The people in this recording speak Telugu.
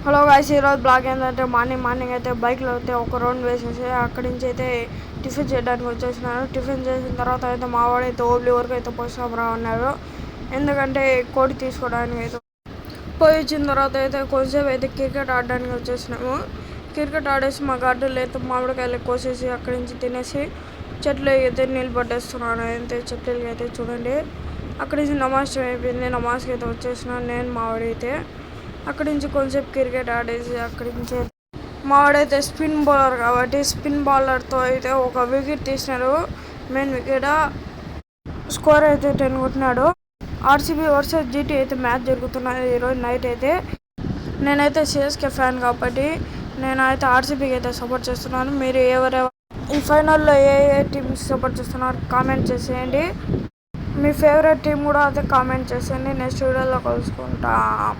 హలో గాయ్స్, ఈరోజు బ్లాగ్ ఏంటంటే మార్నింగ్ అయితే బైక్లో అయితే ఒక రౌండ్ వేసేసి అక్కడి నుంచి అయితే టిఫిన్ చేయడానికి వచ్చేసినాను. టిఫిన్ చేసిన తర్వాత అయితే మా వాడైతే ఓబ్లీ వరకు అయితే పోసాం అన్నారు. ఎందుకంటే కోడి తీసుకోవడానికి అయితే పోయి వచ్చిన తర్వాత అయితే కొంచెంసేపు అయితే క్రికెట్ ఆడడానికి వచ్చేసినాము. క్రికెట్ ఆడేసి మా గార్డెన్లో అయితే మామిడికాయలు కోసేసి అక్కడి నుంచి తినేసి చెట్లు అయితే నీళ్ళు పట్టేస్తున్నాను. అయితే చెట్లకి అయితే చూడండి, అక్కడి నుంచి నమాజ్ అయిపోయింది. నమాజ్కి అయితే వచ్చేసినాను నేను మా వాడైతే. అక్కడి నుంచి కొంచెంసేపు క్రికెట్ ఆడేసి అక్కడి నుంచి మా వాడైతే స్పిన్ బౌలర్ కాబట్టి స్పిన్ బౌలర్తో అయితే ఒక వికెట్ తీసినాడు. మెయిన్ వికెట్ స్కోర్ అయితే 10 కొట్టినాడు. ఆర్సీబీ వర్సెస్ జీటీ అయితే మ్యాచ్ జరుగుతున్నది ఈరోజు నైట్ అయితే. నేనైతే సిఎస్కే ఫ్యాన్ కాబట్టి నేనైతే ఆర్సీబీకి అయితే సపోర్ట్ చేస్తున్నాను. మీరు ఎవరెవరు ఈ ఫైనల్లో ఏ టీమ్స్ సపోర్ట్ చేస్తున్నారు కామెంట్ చేసేయండి. మీ ఫేవరెట్ టీం కూడా అయితే కామెంట్ చేసేయండి. నెక్స్ట్ వీడియోలో కలుసుకుంటాం.